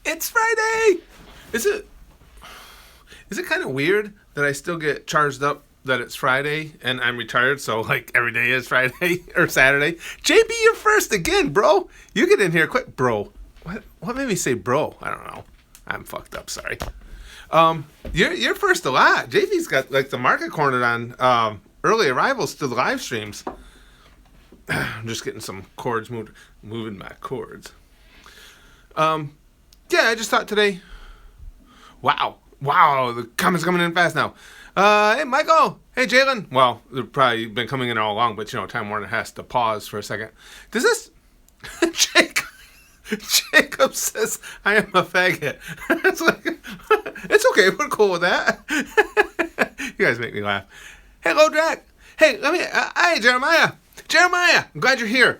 It's Friday! Is it kind of weird that I still get charged up that it's Friday and I'm retired, so like every day is Friday or Saturday? JB, you're first again, bro. You get in here quick, bro. What made me say bro? I don't know. I'm fucked up, sorry. You're first a lot. JB's got like the market cornered on early arrivals to the live streams. I'm just getting some chords moving my chords. Yeah, I just thought today. Wow, the comments coming in fast now. Hey, Michael. Hey, Jalen. Well, they've probably been coming in all along, but you know, Time Warner has to pause for a second. Does this? Jacob says I am a faggot. It's like, it's okay. We're cool with that. You guys make me laugh. Hello, Jack. Hey, hey, Jeremiah. I'm glad you're here.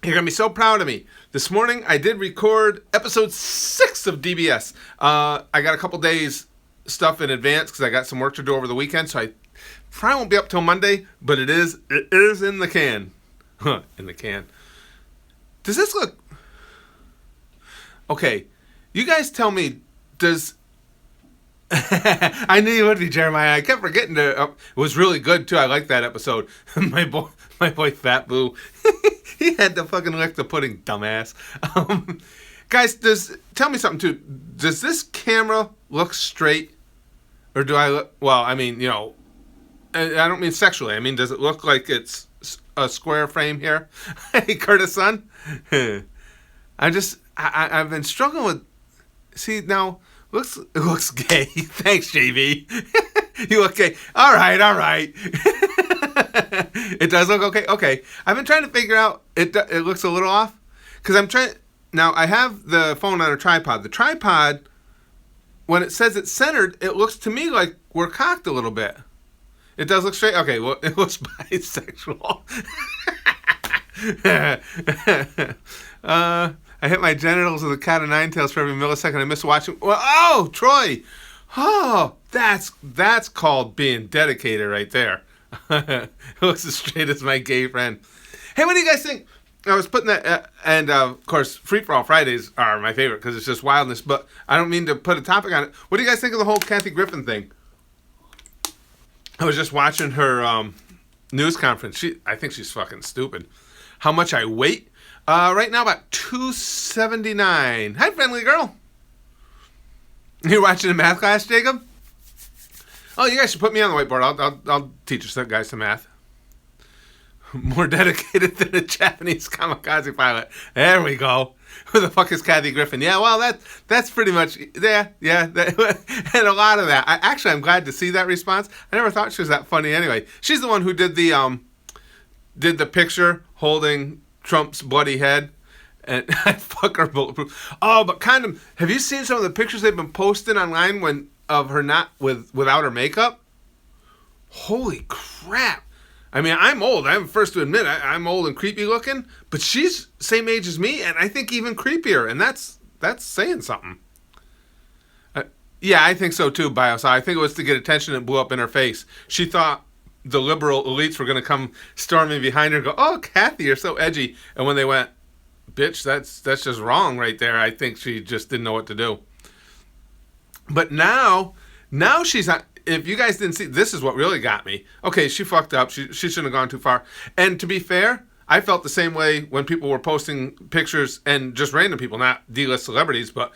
You're gonna be so proud of me. This morning I did record episode 6 of DBS. I got a couple days stuff in advance because I got some work to do over the weekend, so I probably won't be up till Monday. But it is in the can. In the can. Does this look okay? You guys tell me. Does I knew you would be, Jeremiah. I kept forgetting to. It was really good too. I liked that episode. My boy Fat Boo. He had to fucking lick the pudding, dumbass. Guys, tell me something too. Does this camera look straight, or do I look? Well, I mean, you know, I don't mean sexually. I mean, does it look like it's a square frame here? Hey, Curtis, son. I've been struggling with. See now. It looks gay. Thanks, JV. You look gay. All right. It does look okay. Okay. I've been trying to figure out. It looks a little off. Because I'm trying. Now, I have the phone on a tripod. The tripod, when it says it's centered, it looks to me like we're cocked a little bit. It does look straight. Okay, well, it looks bisexual. I hit my genitals with a cat of nine tails for every millisecond I miss watching. Well, oh, Troy. Oh, that's called being dedicated right there. It looks as straight as my gay friend. Hey, what do you guys think? I was putting that, and of course, Free For All Fridays are my favorite because it's just wildness, but I don't mean to put a topic on it. What do you guys think of the whole Kathy Griffin thing? I was just watching her news conference. I think she's fucking stupid. How much I weight? Right now, about 279. Hi, friendly girl. You're watching a math class, Jacob? Oh, you guys should put me on the whiteboard. I'll teach you guys some math. More dedicated than a Japanese kamikaze pilot. There we go. Who the fuck is Kathy Griffin? Yeah, well, that's pretty much, yeah, and a lot of that. I'm glad to see that response. I never thought she was that funny anyway. She's the one who did the picture holding Trump's bloody head, and I fuck her bulletproof. Oh, but condom. Have you seen some of the pictures they've been posting online of her not without her makeup? Holy crap! I mean, I'm old. I'm first to admit I'm old and creepy looking, but she's same age as me, and I think even creepier, and that's saying something. Yeah, I think so too, Bios. I think it was to get attention and blew up in her face. She thought the liberal elites were going to come storming behind her and go, oh, Kathy, you're so edgy. And when they went, bitch, that's just wrong right there. I think she just didn't know what to do. But now she's not, if you guys didn't see, this is what really got me. Okay, she fucked up. She shouldn't have gone too far. And to be fair, I felt the same way when people were posting pictures, and just random people, not D-list celebrities, but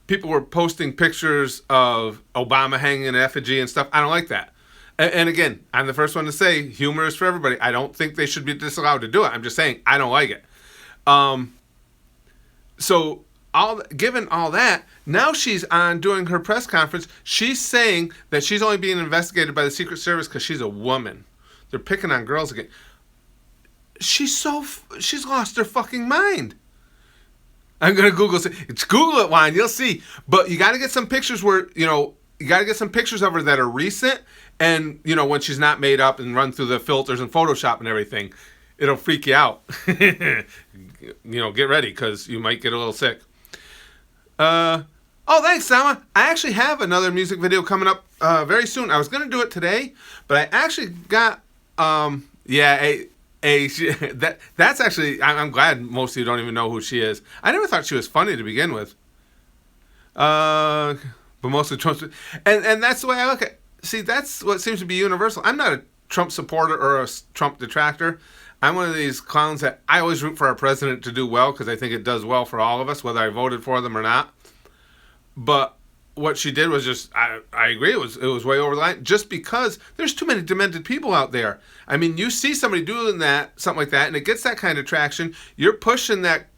people were posting pictures of Obama hanging in effigy and stuff. I don't like that. And again, I'm the first one to say humor is for everybody. I don't think they should be disallowed to do it. I'm just saying I don't like it. So given all that, now she's on doing her press conference. She's saying that she's only being investigated by the Secret Service because she's a woman. They're picking on girls again. She's lost her fucking mind. I'm gonna Google it, Wine. You'll see. But you got to get some pictures where you got to get some pictures of her that are recent. And, when she's not made up and run through the filters and Photoshop and everything, it'll freak you out. Get ready because you might get a little sick. Oh, thanks, Sama. I actually have another music video coming up very soon. I was going to do it today, but I actually got, that's actually, I'm glad most of you don't even know who she is. I never thought she was funny to begin with. But mostly Trump. And that's the way I look at. See, that's what seems to be universal. I'm not a Trump supporter or a Trump detractor. I'm one of these clowns that I always root for our president to do well because I think it does well for all of us, whether I voted for them or not. But what she did was just, I agree, it was way over the line, just because there's too many demented people out there. I mean, you see somebody doing that, something like that, and it gets that kind of traction. You're pushing that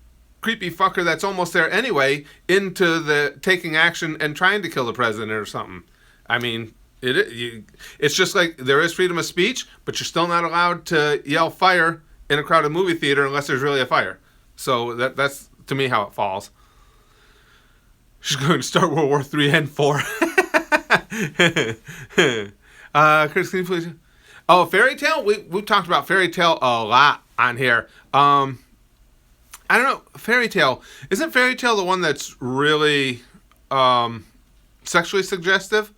creepy fucker that's almost there anyway into the taking action and trying to kill the president or something. I mean, it's just like there is freedom of speech, but you're still not allowed to yell fire in a crowded movie theater unless there's really a fire. So that's to me how it falls. She's going to start World War III and 4. Chris, can you please? Oh, Fairy Tale? We've talked about Fairy Tale a lot on here. I don't know. Fairy Tale. Isn't Fairy Tale the one that's really sexually suggestive?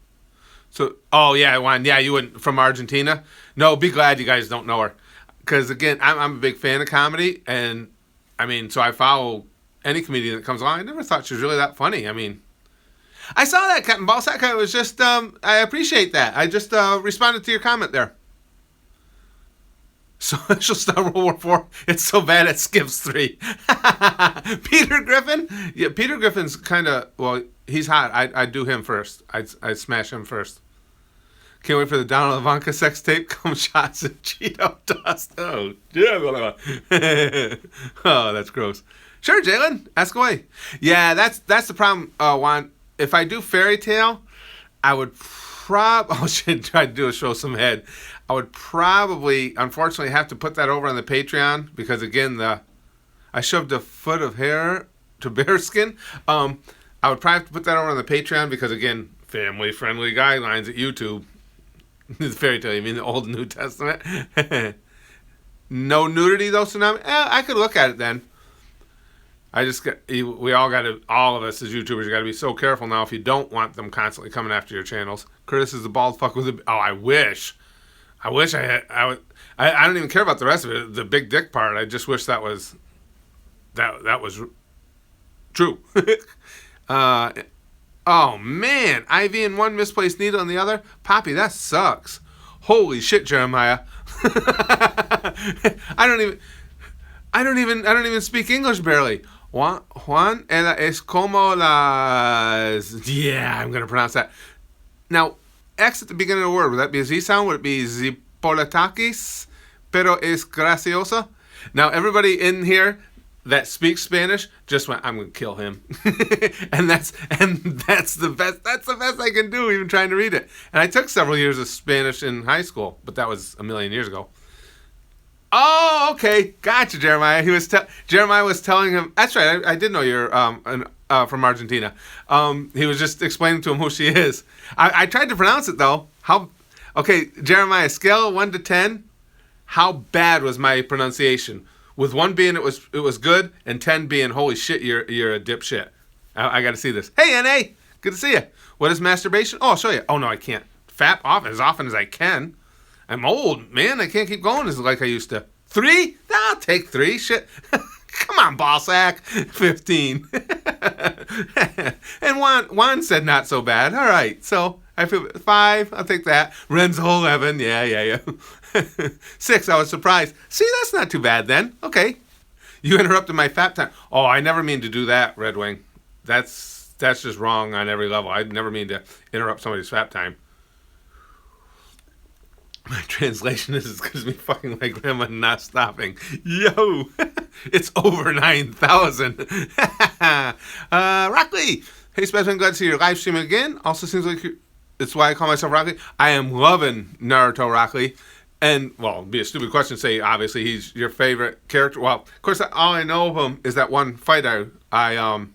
So, oh, yeah, one. Yeah, you wouldn't. From Argentina? No, be glad you guys don't know her. Because, again, I'm a big fan of comedy. And, I mean, so I follow any comedian that comes along. I never thought she was really that funny. I mean, I saw that, Captain Ballsack. I was just, I appreciate that. I just responded to your comment there. So she'll start World War IV. It's so bad it skips 3. Peter Griffin? Yeah, Peter Griffin's kind of, well, he's hot. I'd do him first. I'd smash him first. Can't wait for the Donald Ivanka sex tape. Come shots of Cheeto dust. Oh, yeah. Oh, that's gross. Sure, Jalen, ask away. Yeah, that's the problem, Juan. If I do Fairy Tale, I would oh shit, try to do a show some head. I would probably, unfortunately, have to put that over on the Patreon because again, I shoved a foot of hair to bearskin. I would probably have to put that over on the Patreon because again, family-friendly guidelines at YouTube. Fairy Tale, you mean the Old New Testament? No nudity though, Tsunami? I could look at it then. All of us as YouTubers, you got to be so careful now if you don't want them constantly coming after your channels. Curtis is the bald fuck with I wish I don't even care about the rest of it, the big dick part. I just wish that was true. Oh man, IV in one, misplaced needle in the other. Poppy, that sucks. Holy shit, Jeremiah. I don't even speak English barely. Juan, ella es como las... Yeah, I'm going to pronounce that. Now, X at the beginning of the word, would that be a Z sound? Would it be Zipolatakis? Pero es graciosa? Now, everybody in here that speaks Spanish just went, I'm going to kill him. and that's the best. That's the best I can do, even trying to read it. And I took several years of Spanish in high school, but that was a million years ago. Oh, okay. Gotcha, Jeremiah. Jeremiah was telling him... That's right. I did know you're from Argentina. He was just explaining to him who she is. I tried to pronounce it, though. Okay, Jeremiah, scale of 1 to 10. How bad was my pronunciation? With 1 being it was good, and 10 being, holy shit, you're a dipshit. I got to see this. Hey, N.A. Good to see you. What is masturbation? Oh, I'll show you. Oh, no, I can't. Fap off as often as I can. I'm old, man. I can't keep going as like I used to. 3? I'll take 3. Shit. Come on, ballsack. 15. And Juan said not so bad. All right. So I feel 5. I'll take that. Renzo 11. Yeah. 6. I was surprised. See, that's not too bad then. Okay. You interrupted my fap time. Oh, I never mean to do that, Red Wing. That's just wrong on every level. I'd never mean to interrupt somebody's fap time. My translation is as good as me fucking my grandma not stopping. Yo! It's over 9,000. Rockley! Hey, Spaz, I'm glad to see your live stream again. Also seems like it's why I call myself Rockley. I am loving Naruto, Rockley. And, well, it'd be a stupid question to say, obviously, he's your favorite character. Well, of course, all I know of him is that one fight I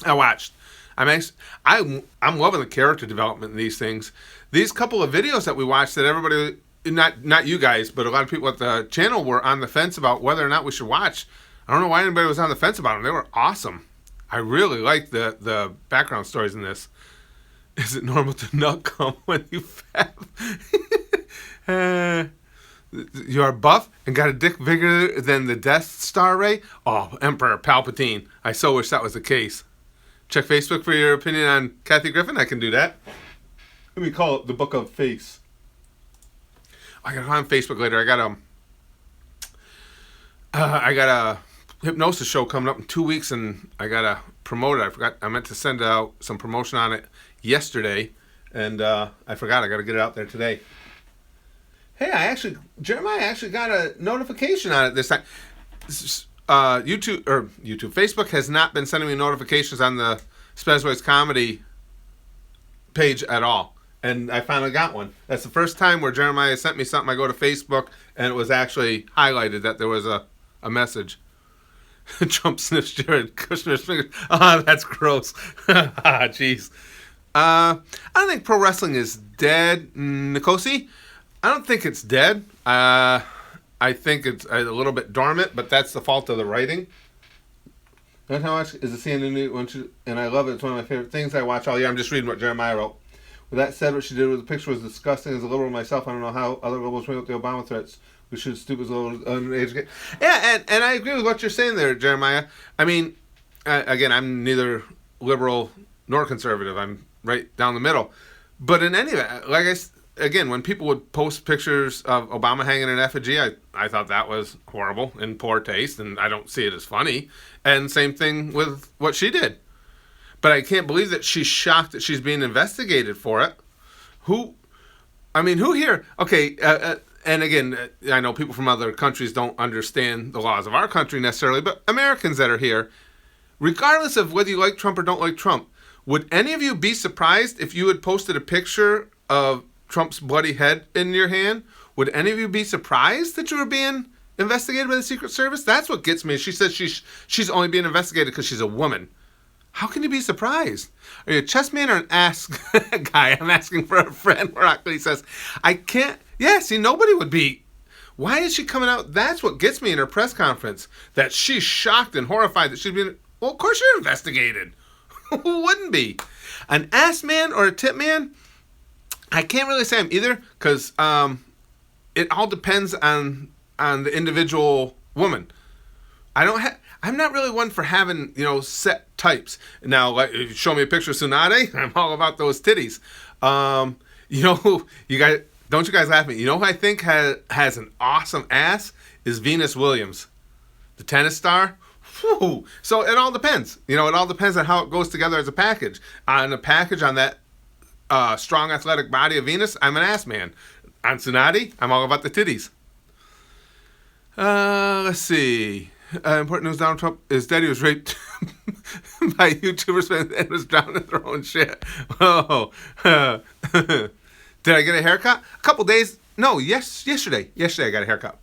watched. I'm loving the character development in these things. These couple of videos that we watched that everybody, not you guys, but a lot of people at the channel were on the fence about whether or not we should watch. I don't know why anybody was on the fence about them. They were awesome. I really like the background stories in this. Is it normal to nut come when you fap? You are buff and got a dick bigger than the Death Star Ray? Oh, Emperor Palpatine. I so wish that was the case. check Facebook for your opinion on Kathy Griffin. I can do that. Let me call it the Book of Face. I got on Facebook later. I got a hypnosis show coming up in 2 weeks, and I got to promote it. I forgot. I meant to send out some promotion on it yesterday, and I forgot. I got to get it out there today. Hey, Jeremiah actually got a notification on it this time. Facebook has not been sending me notifications on the Spaz comedy page at all. And I finally got one. That's the first time where Jeremiah sent me something. I go to Facebook, and it was actually highlighted that there was a message. Trump sniffs Jared Kushner's fingers. Oh, that's gross. Jeez. I don't think pro wrestling is dead, Nikosi. I don't think it's dead. I think it's a little bit dormant, but that's the fault of the writing. That's how much is the CNN, and I love it. It's one of my favorite things I watch all year. I'm just reading what Jeremiah wrote. With that said, what she did with the picture was disgusting. As a liberal myself, I don't know how other liberals bring up the Obama threats. We should stoop as little underage. Yeah, and I agree with what you're saying there, Jeremiah. I mean, again, I'm neither liberal nor conservative. I'm right down the middle. But in any event, again, when people would post pictures of Obama hanging in effigy, I thought that was horrible and poor taste, and I don't see it as funny. And same thing with what she did. But I can't believe that she's shocked that she's being investigated for it. Who here? Okay, and again, I know people from other countries don't understand the laws of our country necessarily, but Americans that are here, regardless of whether you like Trump or don't like Trump, would any of you be surprised if you had posted a picture of Trump's bloody head in your hand? Would any of you be surprised that you were being investigated by the Secret Service? That's what gets me. She says she's only being investigated because she's a woman. How can you be surprised? Are you a chess man or an ass guy? I'm asking for a friend. He says, I can't. Yeah, see, nobody would be. Why is she coming out? That's what gets me in her press conference. That she's shocked and horrified that she's being. Well, of course you're investigated. Who wouldn't be? An ass man or a tip man? I can't really say I'm either, because it all depends on the individual woman. I'm not really one for having, set types. Now, like, if you show me a picture of Tsunade, I'm all about those titties. You guys, don't you guys laugh at me? You know who I think has an awesome ass is Venus Williams, the tennis star. Whew. So it all depends. It all depends on how it goes together as a package. On a package on that strong athletic body of Venus, I'm an ass man. On Tsunade, I'm all about the titties. Let's see. Important news: Donald Trump is dead. He was raped by YouTubers and was drowned in their own shit. Oh, did I get a haircut? A couple days. No, yesterday. Yesterday I got a haircut.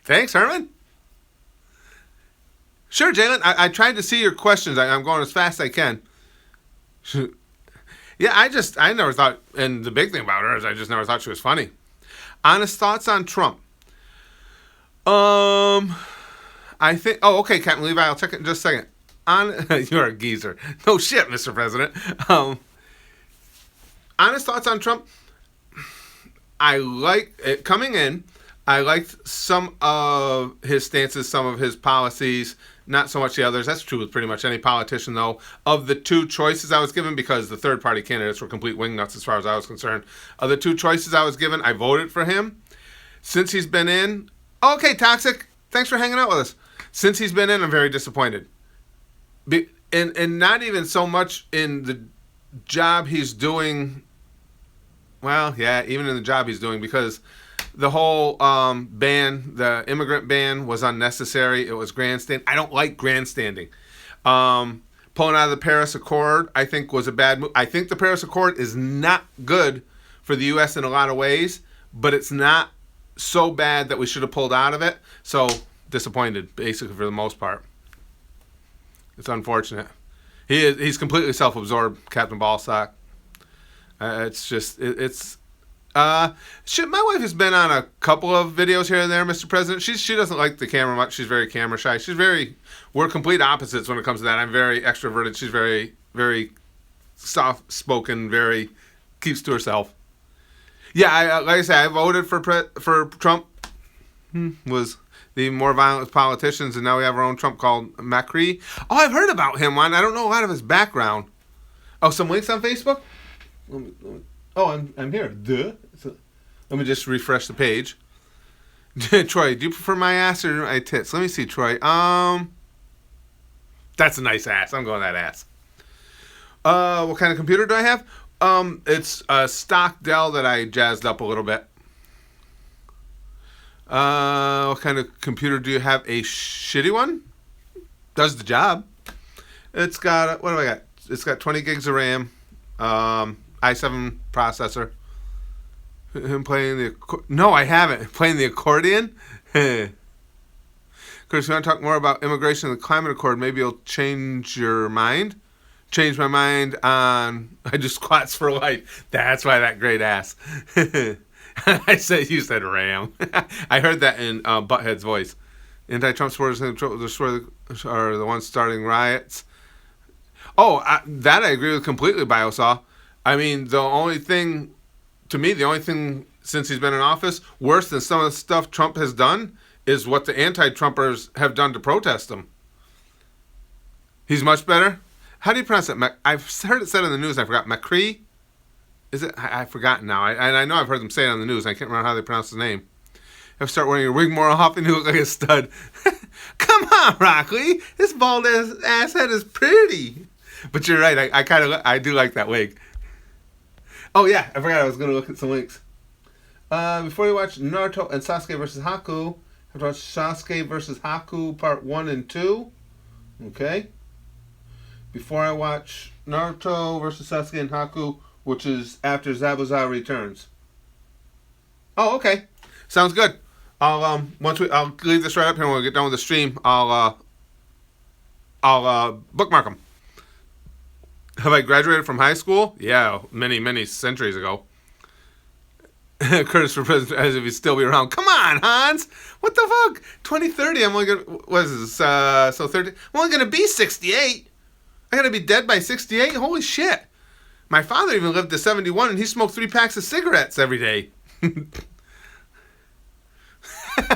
Thanks, Herman. Sure, Jalen. I tried to see your questions. I'm going as fast as I can. Yeah, I never thought, and the big thing about her is I just never thought she was funny. Honest thoughts on Trump. I think. Oh, okay, Captain Levi. I'll check it in just a second. You're a geezer. No shit, Mr. President. Honest thoughts on Trump. I like it coming in. I liked some of his stances, some of his policies, not so much the others. That's true with pretty much any politician, though. Of the two choices I was given, because the third-party candidates were complete wingnuts as far as I was concerned. Of the two choices I was given, I voted for him. Since he's been in... Okay, Toxic. Thanks for hanging out with us. Since he's been in, I'm very disappointed. And not even so much in the job he's doing. Well, yeah, even in the job he's doing, because the whole ban, the immigrant ban, was unnecessary. It was grandstand. I don't like grandstanding. Pulling out of the Paris Accord, I think, was a bad move. I think the Paris Accord is not good for the U.S. in a lot of ways, but it's not so bad that we should have pulled out of it. So disappointed, basically, for the most part. It's unfortunate. He's completely self-absorbed, Captain Ballsock. It's just my wife has been on a couple of videos here and there, Mr. President. She doesn't like the camera much. She's very camera shy. We're complete opposites when it comes to that. I'm very extroverted. She's very, very soft-spoken, very keeps to herself. Yeah, like I said, I voted for Trump. Was the more violent politicians, and now we have our own Trump called Macri. Oh, I've heard about him. I don't know a lot of his background. Oh, some links on Facebook? Oh, I'm here. Duh. So, let me just refresh the page. Troy, do you prefer my ass or my tits? Let me see, Troy. That's a nice ass. I'm going that ass. What kind of computer do I have? It's a stock Dell that I jazzed up a little bit. What kind of computer do you have? A shitty one? Does the job. It's got, what do I got? It's got 20 gigs of RAM, i7 processor. Him playing the, no, I haven't. Playing the accordion? Chris, you want to talk more about immigration and the climate accord? Maybe you'll change your mind? Change my mind on, I do squats for life. That's why that great ass. I said, you said RAM. I heard that in Butthead's voice. Anti-Trump supporters are the ones starting riots. Oh, that I agree with completely, Biosaw. I mean, the only thing since he's been in office, worse than some of the stuff Trump has done, is what the anti-Trumpers have done to protest him. He's much better. How do you pronounce it? I've heard it said in the news. I forgot. Macri? Is it? I've forgotten now. I know I've heard them say it on the news. I can't remember how they pronounce the name. Have to start wearing your wig more often. You look like a stud. Come on, Rockley. This bald ass head is pretty. But you're right. I do like that wig. Oh yeah, I forgot I was going to look at some links. Before you watch Naruto and Sasuke versus Haku, have to watch Sasuke versus Haku Part 1 and 2. Okay. Before I watch Naruto versus Sasuke and Haku, which is after Zabuza returns. Oh, okay. Sounds good. I'll leave this right up here when we get done with the stream. I'll bookmark them. Have I graduated from high school? Yeah, many centuries ago. Curtis for president, as if he'd still be around. Come on, Hans. What the fuck? 2030. I'm only gonna. What is this? So 30. I'm only gonna be 68. I gotta be dead by 68. Holy shit! My father even lived to 71, and he smoked 3 packs of cigarettes every day.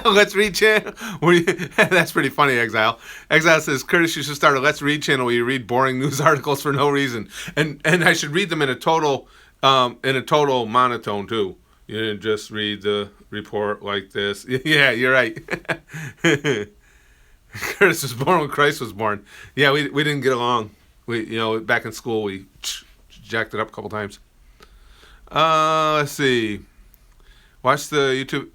Let's Read channel. That's pretty funny, Exile. Exile says, Curtis, you should start a Let's Read channel where you read boring news articles for no reason, and I should read them in a total monotone too. You didn't just read the report like this. Yeah, you're right. Curtis was born when Christ was born. Yeah, we didn't get along. Back in school we jacked it up a couple times. Let's see. Watch the YouTube.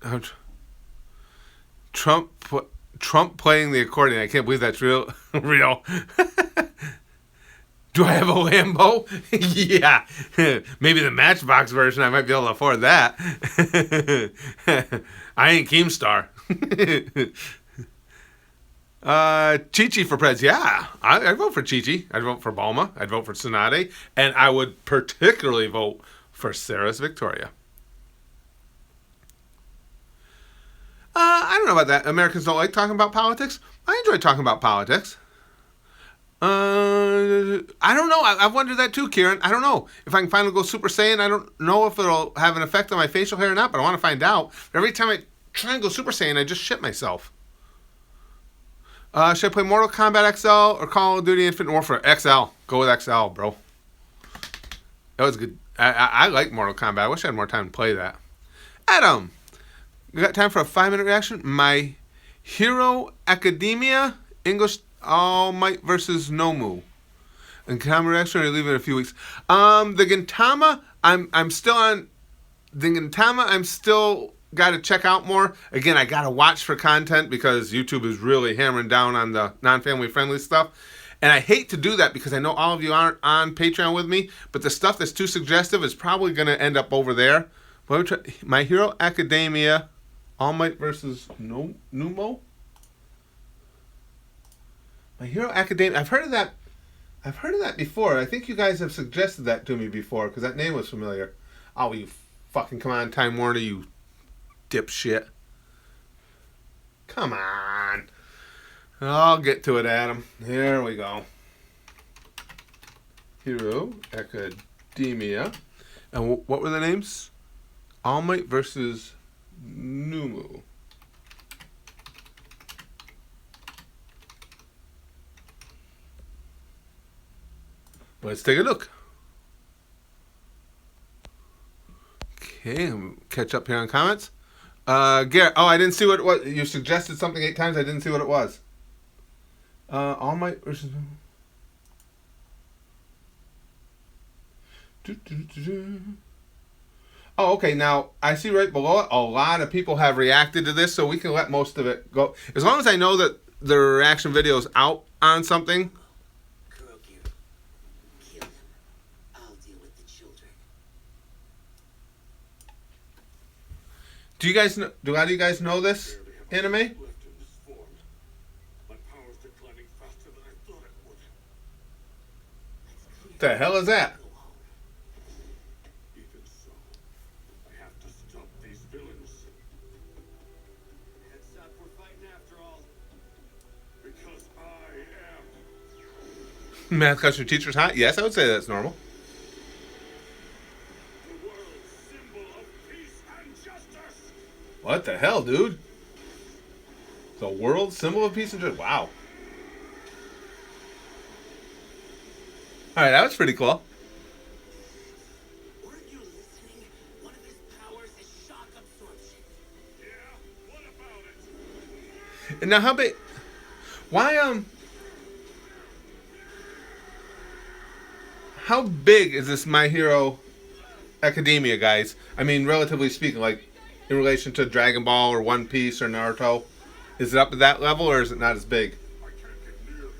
Trump playing the accordion. I can't believe that's real. Real. Do I have a Lambo? Yeah. Maybe the Matchbox version. I might be able to afford that. I ain't Keemstar. Chi-Chi for Preds. Yeah. I'd vote for Chi-Chi. I'd vote for Balma. I'd vote for Tsunade. And I would particularly vote for Sarah's Victoria. I don't know about that. Americans don't like talking about politics. I enjoy talking about politics. I don't know. I've wondered that too, Kieran. I don't know. If I can finally go Super Saiyan, I don't know if it'll have an effect on my facial hair or not, but I want to find out. Every time I try and go Super Saiyan, I just shit myself. Should I play Mortal Kombat XL or Call of Duty Infinite Warfare? XL. Go with XL, bro. That was good. I like Mortal Kombat. I wish I had more time to play that. Adam, we got time for a 5-minute reaction? My Hero Academia English All Might versus Nomu. And camera reaction, or leave it in a few weeks. The Gintama, I'm still on. The Gintama, I'm still got to check out more. Again, I got to watch for content because YouTube is really hammering down on the non-family friendly stuff. And I hate to do that because I know all of you aren't on Patreon with me, but the stuff that's too suggestive is probably going to end up over there. But let me try. My Hero Academia, All Might versus Numo. My Hero Academia. I've heard of that before. I think you guys have suggested that to me before because that name was familiar. Oh, you fucking come on, Time Warner, you dipshit. Come on. I'll get to it, Adam. Here we go. Hero Academia. And what were the names? All Might versus Numu. Let's take a look. Okay, catch up here on comments. Garrett, oh, I didn't see what it was. You suggested something 8 times. I didn't see what it was. All Might versus. Oh, okay. Now I see right below it. A lot of people have reacted to this, so we can let most of it go. As long as I know that the reaction video is out on something. Do you guys know? Do a lot of you guys know this anime? The hell is that? Even so, I have to stop these villains. Heads up, we're fighting after all. Because I am. Math question teacher's hot? Yes, I would say that's normal. The world's symbol of peace and justice. What the hell, dude? The world symbol of peace and justice. Wow. All right, that was pretty cool. Weren't you listening? One of his powers is shock absorption. Yeah, what about it? And now, how big? Why How big is this My Hero Academia, guys? I mean, relatively speaking, like in relation to Dragon Ball or One Piece or Naruto, is it up to that level or is it not as big? I can't get near them.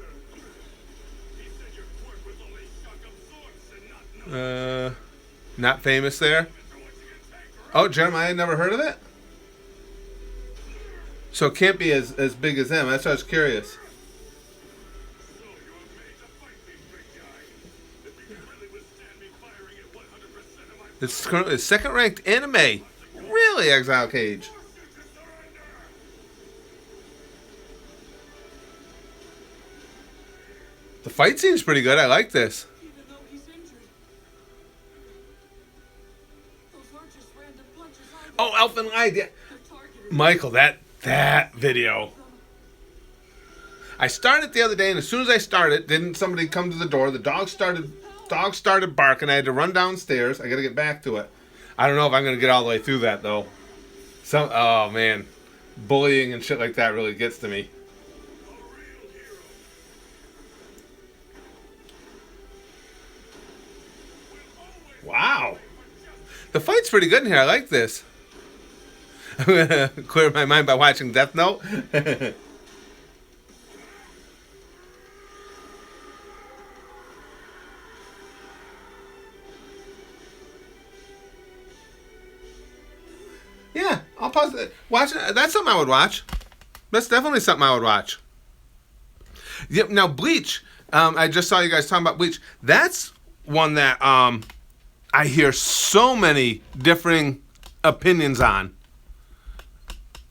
He said your quirk was only shock absorption, not Not famous there. Oh, Jeremiah, I never heard of it. So it can't be as big as them. That's why I was curious. So you're made to fight me, big guy. If you can really withstand me firing at 100% of my It's currently the second ranked anime. Really, Exile Cage. The fight seems pretty good. I like this. Even though he's injured. Those aren't just random punches either. Oh, Elfin lied. Yeah. They're targeted. Michael, that video. I started the other day, and as soon as I started, didn't somebody come to the door? The dog started barking. I had to run downstairs. I got to get back to it. I don't know if I'm gonna get all the way through that though. Oh man, bullying and shit like that really gets to me. Wow, the fight's pretty good in here. I like this. I'm gonna clear my mind by watching Death Note. Yeah, I'll pause it. Watch it. That's something I would watch. That's definitely something I would watch. Yep. Now Bleach. I just saw you guys talking about Bleach. That's one that I hear so many differing opinions on.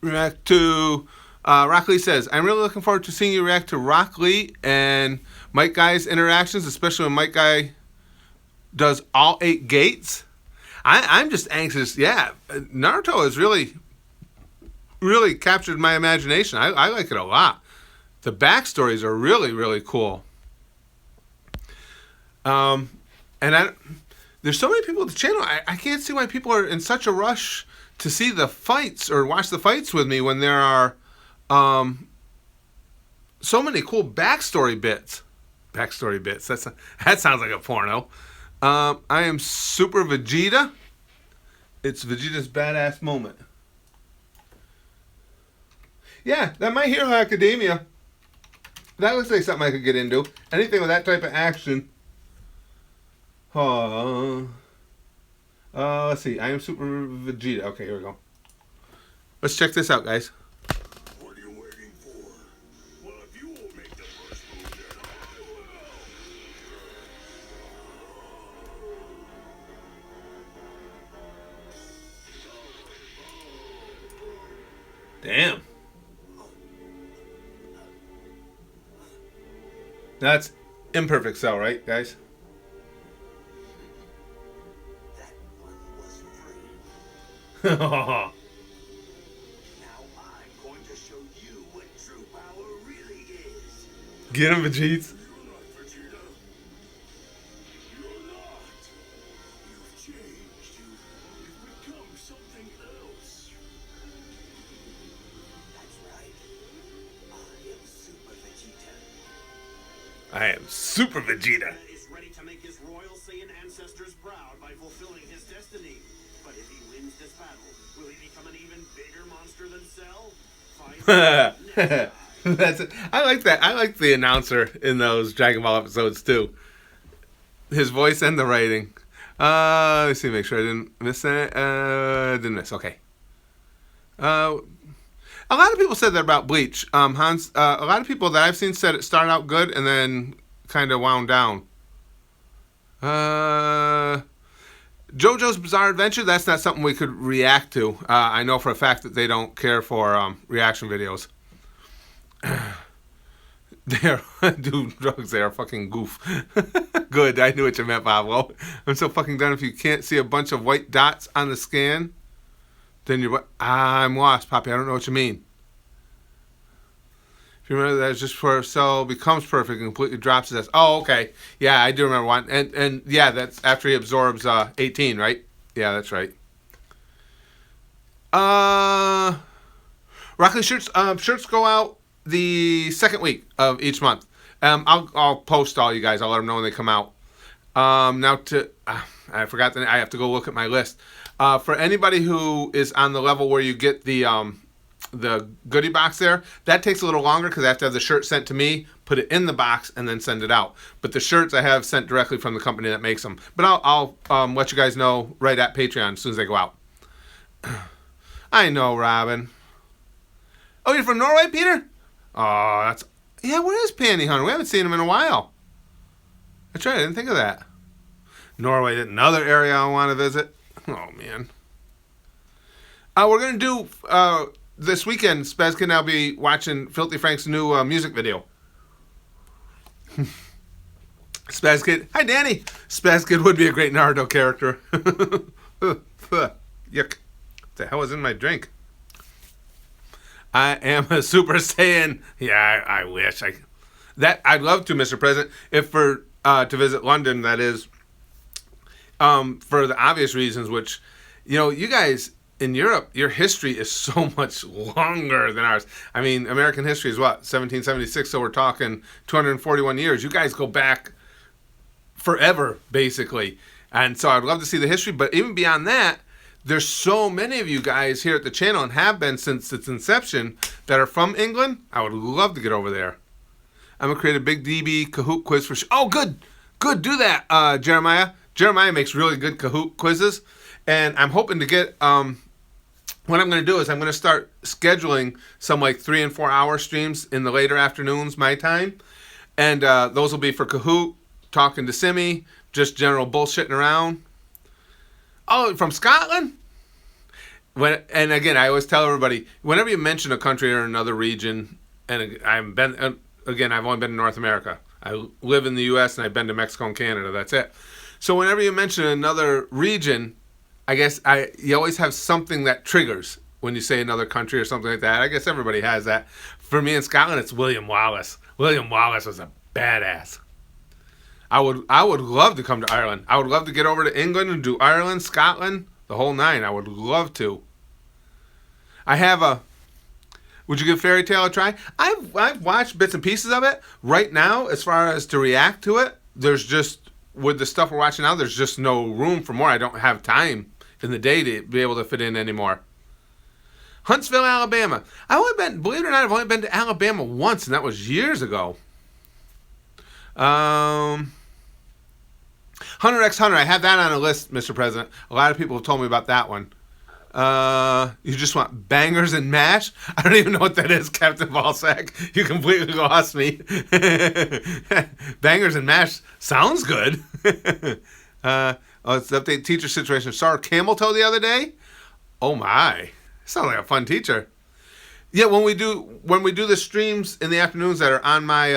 React to Rock Lee says, I'm really looking forward to seeing you react to Rock Lee and Mike Guy's interactions, especially when Mike Guy does all 8 gates. I'm just anxious. Yeah, Naruto has really captured my imagination. I like it a lot. The backstories are really cool. And there's so many people at the channel. I can't see why people are in such a rush to see the fights or watch the fights with me when there are so many cool backstory bits. Backstory bits. That sounds like a porno. I am Super Vegeta. It's Vegeta's badass moment. Yeah, that My Hero Academia. That looks like something I could get into. Anything with that type of action. Let's see. I am Super Vegeta. Okay, here we go. Let's check this out, guys. What are you waiting for? Well, if you won't make the first move, then I will. Damn. That's imperfect cell, right, guys? That one was free. Now I'm going to show you what true power really is. Get him, Vegeta. You're not Vegeta. I am Super Vegeta. Is ready to make his royal Saiyan ancestors proud by fulfilling his destiny. But if he wins this battle, will he become an even bigger monster than Cell? Find out next time. That's it. I like that. I like the announcer in those Dragon Ball episodes too. His voice and the writing. Let's see, make sure I didn't miss that. Didn't miss. Okay. A lot of people said that about Bleach. Hans, a lot of people that I've seen said it started out good and then kind of wound down. JoJo's Bizarre Adventure, that's not something we could react to. I know for a fact that they don't care for reaction videos. They do drugs, they are fucking goof. Good, I knew what you meant, Pablo. I'm so fucking done if you can't see a bunch of white dots on the scan. Then you're... I'm lost, Poppy. I don't know what you mean. If you remember, that's just for Cell becomes perfect and completely drops his ass. Oh, okay. Yeah, I do remember one. And yeah, that's after he absorbs 18, right? Yeah, that's right. Rock Lee shirts. Shirts go out the second week of each month. I'll post all you guys. I'll let them know when they come out. Now I forgot I have to go look at my list. For anybody who is on the level where you get the goodie box there, that takes a little longer because I have to have the shirt sent to me, put it in the box, and then send it out. But the shirts I have sent directly from the company that makes them. But I'll let you guys know right at Patreon as soon as they go out. I know, Robin. Oh, you're from Norway, Peter? Oh, that's... Yeah, where is Panty Hunter? We haven't seen him in a while. That's right, I didn't think of that. Norway, another area I want to visit. Oh, man. We're going to do, this weekend, Spaz can now be watching Filthy Frank's new music video. Spaz Kid. Hi, Danny. Spaz Kid would be a great Naruto character. Yuck. What the hell is in my drink? I am a Super Saiyan. Yeah, I wish. I'd love to, Mr. President, if to visit London, that is. For the obvious reasons, which, you guys in Europe, your history is so much longer than ours. I mean, American history is what, 1776, so we're talking 241 years. You guys go back forever, basically. And so I'd love to see the history, but even beyond that, there's so many of you guys here at the channel and have been since its inception that are from England. I would love to get over there. I'm going to create a big DB Kahoot quiz for... Oh, good. Good. Do that, Jeremiah. Jeremiah makes really good Kahoot quizzes, and I'm hoping to get, what I'm going to do is I'm going to start scheduling some like 3 and 4 hour streams in the later afternoons, my time, and those will be for Kahoot, talking to Simi, just general bullshitting around. Oh, from Scotland? And again, I always tell everybody, whenever you mention a country or another region, and I've only been to North America. I live in the U.S. and I've been to Mexico and Canada, that's it. So whenever you mention another region, I guess you always have something that triggers when you say another country or something like that. I guess everybody has that. For me in Scotland, it's William Wallace. William Wallace was a badass. I would love to come to Ireland. I would love to get over to England and do Ireland, Scotland, the whole nine. I would love to. I have would you give Fairy Tale a try? I've watched bits and pieces of it. Right now, as far as to react to it, there's just... With the stuff we're watching now, there's just no room for more. I don't have time in the day to be able to fit in anymore. Huntsville, Alabama. Believe it or not, I've only been to Alabama once, and that was years ago. Hunter x Hunter, I have that on a list, Mr. President. A lot of people have told me about that one. You just want bangers and mash? I don't even know what that is, Captain Ballsack. You completely lost me. Bangers and mash sounds good. Let's update teacher situation. Saw a camel toe the other day. Oh my, sounds like a fun teacher. Yeah, when we do the streams in the afternoons that are on my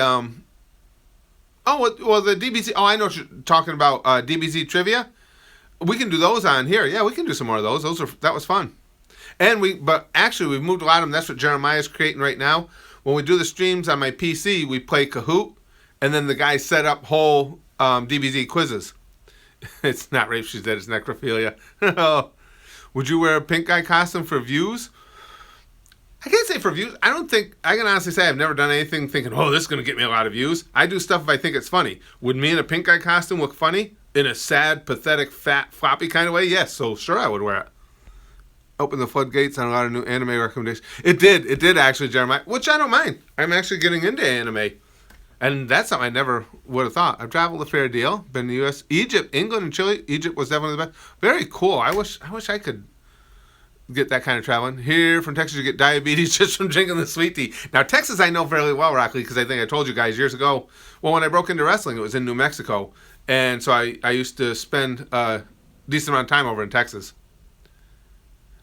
the DBZ. Oh, I know what you're talking about. DBZ trivia. We can do those on here. Yeah, we can do some more of those. That was fun. But actually, we've moved a lot of them. That's what Jeremiah's creating right now. When we do the streams on my PC, we play Kahoot, and then the guys set up whole DBZ quizzes. It's not rape, she's dead. It's necrophilia. Would you wear a pink guy costume for views? I can't say for views. I don't think, I can honestly say I've never done anything thinking, oh, this is going to get me a lot of views. I do stuff if I think it's funny. Would me in a pink guy costume look funny? In a sad, pathetic, fat, floppy kind of way? Yes, so sure I would wear it. Open the floodgates on a lot of new anime recommendations. It did actually, Jeremiah, which I don't mind. I'm actually getting into anime. And that's something I never would have thought. I've traveled a fair deal. Been in the U.S., Egypt, England, and Chile. Egypt was definitely the best. Very cool. I wish I could get that kind of traveling. Here from Texas, you get diabetes just from drinking the sweet tea. Now, Texas I know fairly well, Rockley, because I think I told you guys years ago. Well, when I broke into wrestling, it was in New Mexico. And so I used to spend a decent amount of time over in Texas.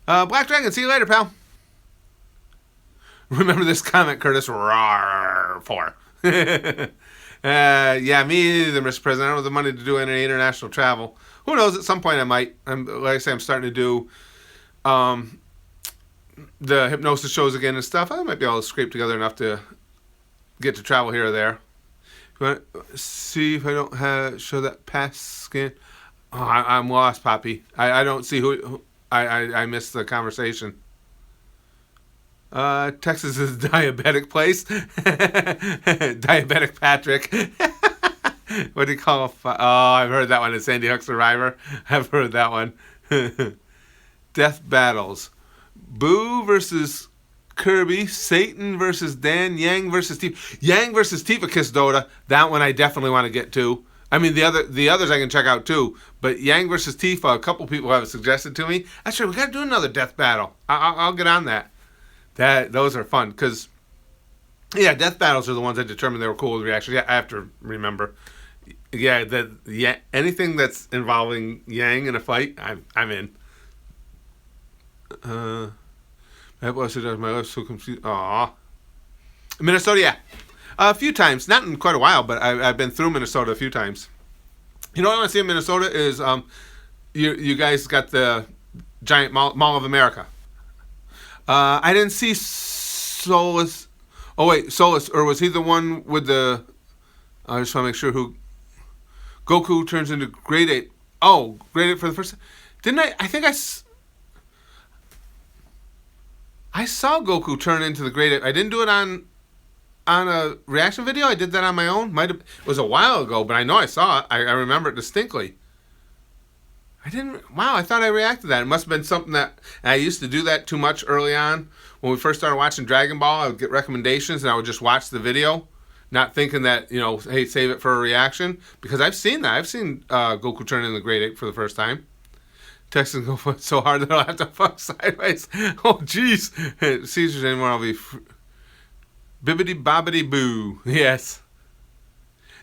Black Dragon, see you later, pal. Remember this comment, Curtis? Rawr, for. Yeah, me either, Mr. President. I don't have the money to do any international travel. Who knows? At some point I might. Like I say, I'm starting to do the hypnosis shows again and stuff. I might be able to scrape together enough to get to travel here or there. See if I don't show that pass scan. Oh, I'm lost, Poppy. I don't see who I missed the conversation. Texas is a diabetic place. Diabetic Patrick. What do you call oh, I've heard that one. It's Sandy Hook Survivor. I've heard that one. Death battles. Boo versus Kirby. Satan versus Dan. Yang versus Tifa. Yang versus Tifa Kiss Dota. That one I definitely want to get to. I mean, the others I can check out too. But Yang versus Tifa, a couple people have suggested to me. That's right. We got to do another death battle. I'll get on that. Those are fun because, yeah, death battles are the ones that determine they were cool with reactions. Yeah, I have to remember. Yeah, anything that's involving Yang in a fight, I'm in. That was my life so confused. Aw, Minnesota, yeah, a few times, not in quite a while, but I've been through Minnesota a few times. You know what I want to see in Minnesota is you guys got the giant Mall of America. I didn't see Solus. Oh wait, Solus, or was he the one with the? I just want to make sure who. Goku turns into Grade 8. Oh, Grade 8 for the first time. Didn't I? I think I saw Goku turn into the Grade 8. I didn't do it on a reaction video. I did that on my own. It was a while ago, but I know I saw it. I remember it distinctly. I didn't. Wow, I thought I reacted to that. It must have been something that I used to do that too much early on. When we first started watching Dragon Ball, I would get recommendations and I would just watch the video, not thinking that, hey, save it for a reaction. Because I've seen that. I've seen Goku turn into the Grade 8 for the first time. Texans go so hard that I'll have to fuck sideways. Oh, jeez. Caesars anymore, I'll be bibbity bobbity boo. Yes.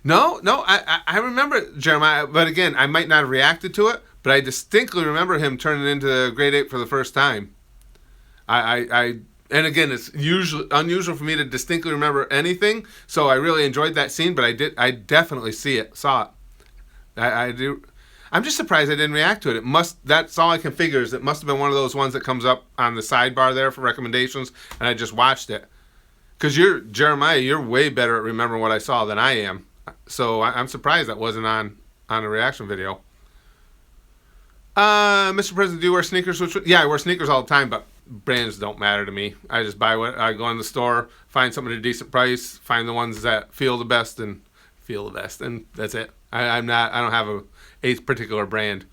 No, I remember Jeremiah, but again, I might not have reacted to it. But I distinctly remember him turning into Grade 8 for the first time. And again, it's unusual for me to distinctly remember anything, so I really enjoyed that scene. But I definitely saw it. I do. I'm just surprised I didn't react to it. That's all I can figure is it must have been one of those ones that comes up on the sidebar there for recommendations, and I just watched it. Because Jeremiah, you're way better at remembering what I saw than I am. So I'm surprised that wasn't on a reaction video. Mr. President, do you wear sneakers? Yeah, I wear sneakers all the time, but brands don't matter to me. I just buy what I go in the store, find something at a decent price, find the ones that feel the best, and that's it. I don't have a particular brand.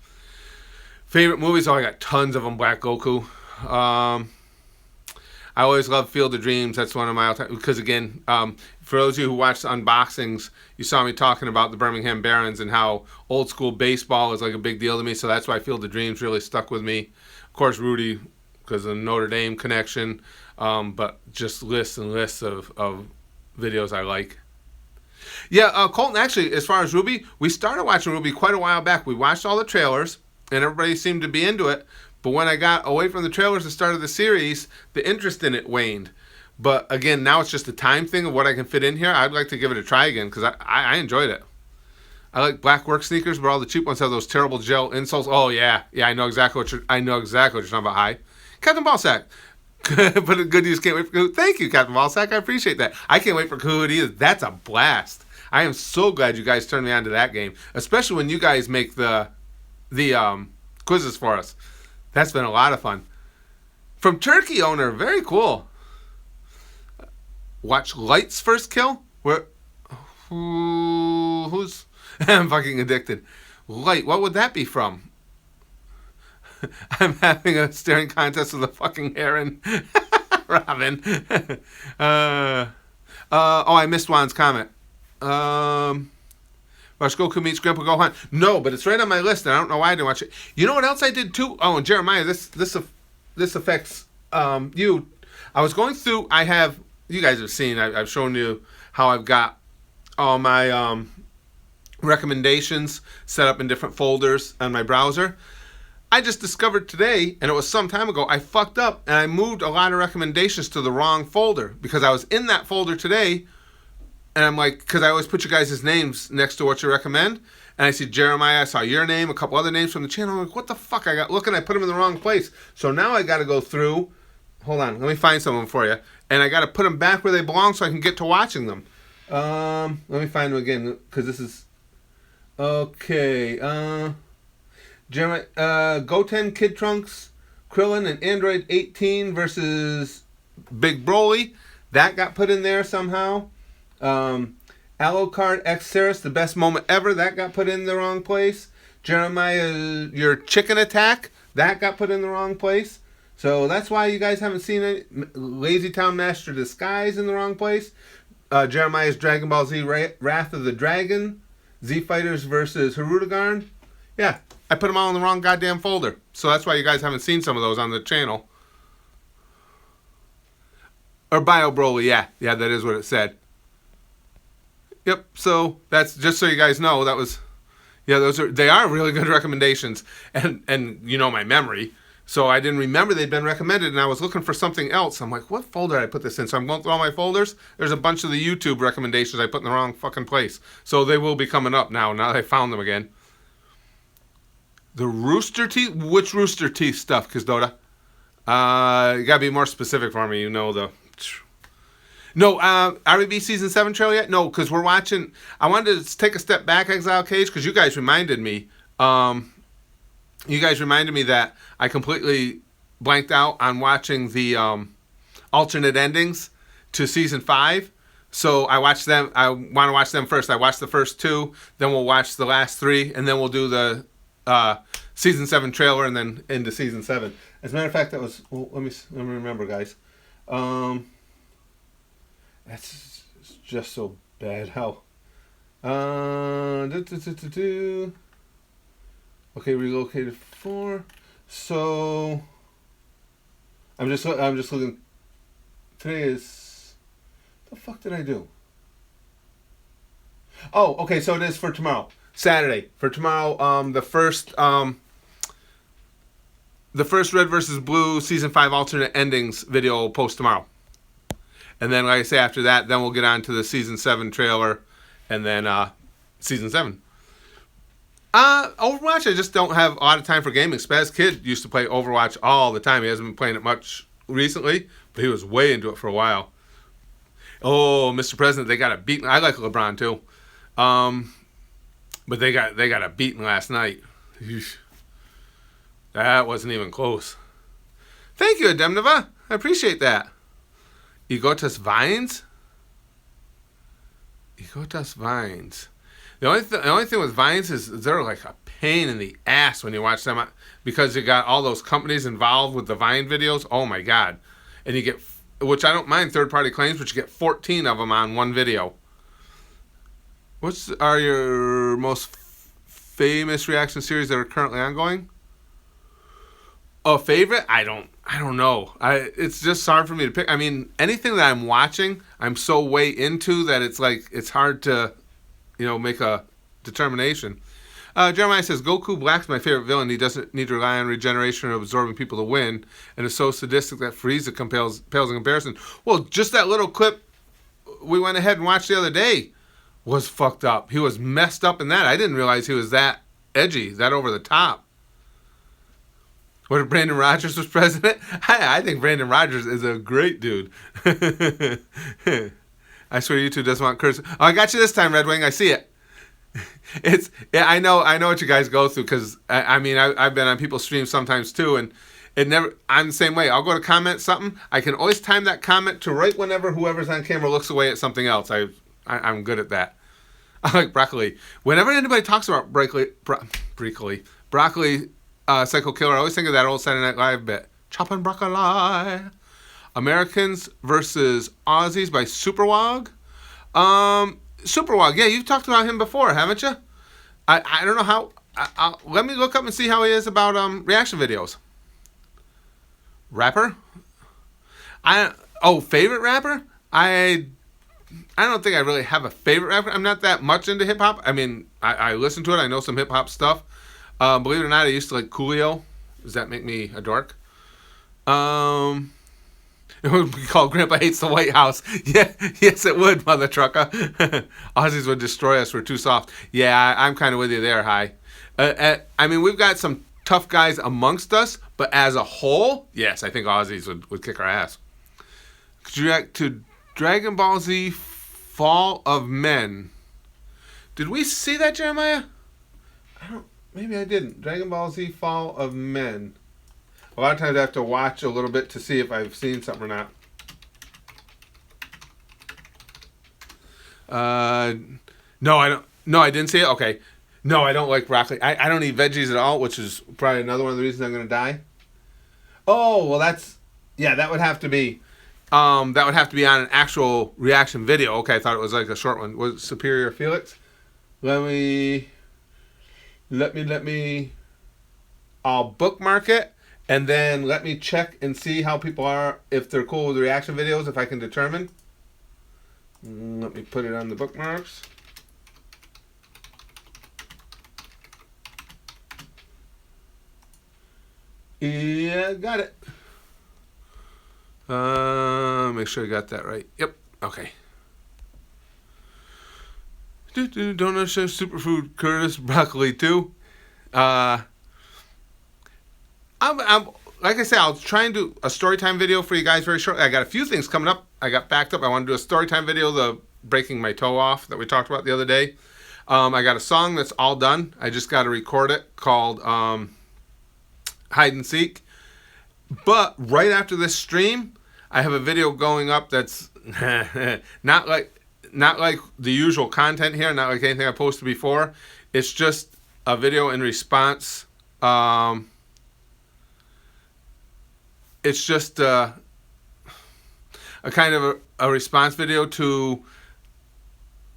Favorite movies? Oh, I got tons of them. Black Goku. I always love Field of Dreams. That's one of my all-time. Because again, for those of you who watched unboxings, you saw me talking about the Birmingham Barons and how old school baseball is like a big deal to me. So that's why Field of Dreams really stuck with me. Of course, Rudy, because of the Notre Dame connection. But just lists and lists of videos I like. Yeah, Colton, actually, as far as Ruby, we started watching Ruby quite a while back. We watched all the trailers, and everybody seemed to be into it. But when I got away from the trailers and started the series, the interest in it waned. But again, now it's just a time thing of what I can fit in here. I'd like to give it a try again because I enjoyed it. I like black work sneakers, but all the cheap ones have those terrible gel insoles. Oh yeah, I know exactly what you're talking about. Hi, Captain Ballsack. But a good news, can't wait for Kahoot. Thank you, Captain Ballsack. I appreciate that. I can't wait for Kahoot either. That's a blast. I am so glad you guys turned me on to that game, especially when you guys make the quizzes for us. That's been a lot of fun. From Turkey owner, very cool. Watch Light's first kill? Who's... I'm fucking addicted. Light, what would that be from? I'm having a staring contest with a fucking heron. Robin. I missed Juan's comment. Watch Goku meets Grandpa Gohan. No, but it's right on my list, and I don't know why I didn't watch it. You know what else I did too? Oh, and Jeremiah, this affects you. I was going through. You guys have seen. I've shown you how I've got all my recommendations set up in different folders on my browser. I just discovered today, and it was some time ago, I fucked up and I moved a lot of recommendations to the wrong folder because I was in that folder today, and I'm like, because I always put you guys' names next to what you recommend, and I see Jeremiah, I saw your name, a couple other names from the channel. I'm like, what the fuck? I put them in the wrong place. So now I got to go through. Hold on, let me find some of them for you, and I got to put them back where they belong so I can get to watching them. Let me find them again because this is okay. Goten, Kid Trunks, Krillin, and Android 18 versus Big Broly. That got put in there somehow. Alucard X Ceres, the best moment ever. That got put in the wrong place. Jeremiah, your chicken attack. That got put in the wrong place. So that's why you guys haven't seen it. Lazy Town Master Disguise in the wrong place. Jeremiah's Dragon Ball Z Wrath of the Dragon. Z Fighters versus Hirudegarn. Yeah, I put them all in the wrong goddamn folder. So that's why you guys haven't seen some of those on the channel. Or Bio Broly, yeah, that is what it said. Yep, so that's just so you guys know, they are really good recommendations. And you know my memory. So I didn't remember they'd been recommended, and I was looking for something else. I'm like, what folder did I put this in? So I'm going through all my folders. There's a bunch of the YouTube recommendations I put in the wrong fucking place. So they will be coming up now that I found them again. The Rooster Teeth? Which Rooster Teeth stuff, Kizdota? You gotta be more specific for me, No, RBB Season 7 trailer yet? No, because we're watching... I wanted to take a step back, Exile Cage, because you guys reminded me. That I completely blanked out on watching the alternate endings to Season 5. So I watched them. I want to watch them first. I watched the first 2, then we'll watch the last 3, and then we'll do the Season 7 trailer and then into Season 7. As a matter of fact, that was... Well, let me remember, guys. That's just so bad. How? Okay, relocated 4. So I'm just looking. Today is... The fuck did I do? Oh, okay. So it is for tomorrow, Saturday. For tomorrow, the first Red versus Blue Season 5 alternate endings video will post tomorrow. And then, like I say, after that, then we'll get on to the Season 7 trailer, and then Season 7. Overwatch, I just don't have a lot of time for gaming. Spaz Kid used to play Overwatch all the time. He hasn't been playing it much recently, but he was way into it for a while. Oh, Mr. President, they got a beating. I like LeBron too, but they got a beating last night. That wasn't even close. Thank you, Ademneva. I appreciate that. Egotas Vines. The only thing with Vines is they're like a pain in the ass when you watch them, because you got all those companies involved with the Vine videos. Oh my God. And you get, which I don't mind third-party claims, but you get 14 of them on one video. What are your most famous reaction series that are currently ongoing? Oh, favorite? I don't know. It's just hard for me to pick. I mean, anything that I'm watching, I'm so way into that it's hard to, make a determination. Jeremiah says, Goku Black's my favorite villain. He doesn't need to rely on regeneration or absorbing people to win, and is so sadistic that Frieza pales in comparison. Well, just that little clip we went ahead and watched the other day was fucked up. He was messed up in that. I didn't realize he was that edgy, that over the top. What if Brandon Rogers was president? I think Brandon Rogers is a great dude. I swear YouTube doesn't want curse. Oh, I got you this time, Red Wing. I see it. I know what you guys go through, because I've been on people's streams sometimes too, and I'm the same way. I'll go to comment something. I can always time that comment to right whenever whoever's on camera looks away at something else. I'm good at that. I like broccoli. Whenever anybody talks about broccoli, Psycho Killer, I always think of that old Saturday Night Live bit. Chopping broccoli. Americans versus Aussies by Superwog. Superwog, yeah, you've talked about him before, haven't you? I don't know how. Let me look up and see how he is about reaction videos. Rapper? Favorite rapper? I don't think I really have a favorite rapper. I'm not that much into hip hop. I mean, I listen to it. I know some hip hop stuff. Believe it or not, I used to like Coolio. Does that make me a dork? It would be called Grandpa Hates the White House. Yeah, yes, it would, mother trucker. Aussies would destroy us. We're too soft. Yeah, I'm kind of with you there, Hi. I mean, we've got some tough guys amongst us, but as a whole, yes, I think Aussies would kick our ass. Could you react to Dragon Ball Z Fall of Men? Did we see that, Jeremiah? Maybe I didn't. Dragon Ball Z Fall of Men. A lot of times I have to watch a little bit to see if I've seen something or not. No, I don't. No, I didn't see it. Okay. No, I don't like broccoli. I don't eat veggies at all, which is probably another one of the reasons I'm going to die. Oh, well, that would have to be. That would have to be on an actual reaction video. Okay, I thought it was like a short one. Was it Superior Felix? Let me. I'll bookmark it. And then let me check and see how people are, if they're cool with the reaction videos, if I can determine. Let me put it on the bookmarks. Yeah, got it. Make sure I got that right. Yep. Okay. Don't understand superfood, Curtis, broccoli too. I'm like I said, I'll try and do a storytime video for you guys very shortly. I got a few things coming up. I got backed up. I want to do a storytime video, the breaking my toe off that we talked about the other day. I got a song that's all done. I just got to record it called Hide and Seek. But right after this stream, I have a video going up that's not like the usual content here, not like anything I posted before. It's just a video in response. It's just a kind of a response video to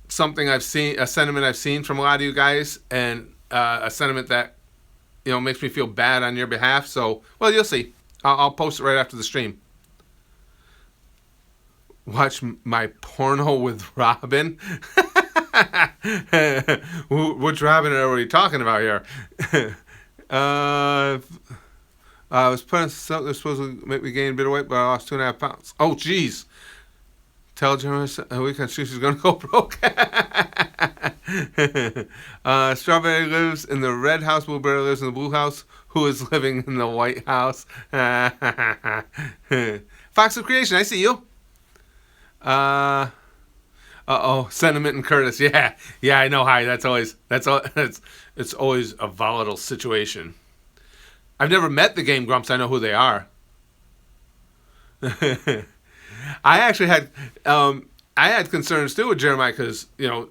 something I've seen, a sentiment I've seen from a lot of you guys, and a sentiment that, makes me feel bad on your behalf. So, well, you'll see. I'll post it right after the stream. Watch my porno with Robin. Which Robin are we talking about here? I was putting something that's supposed to make me gain a bit of weight, but I lost 2.5 pounds. Oh, jeez. Tell Jeremy a week on she's going to go broke. Strawberry lives in the red house. Blueberry lives in the blue house. Who is living in the white house? Fox of Creation, I see you. Sentiment and Curtis. Yeah, I know. Hi. It's always a volatile situation. I've never met the Game Grumps. I know who they are. I actually had concerns too with Jeremiah because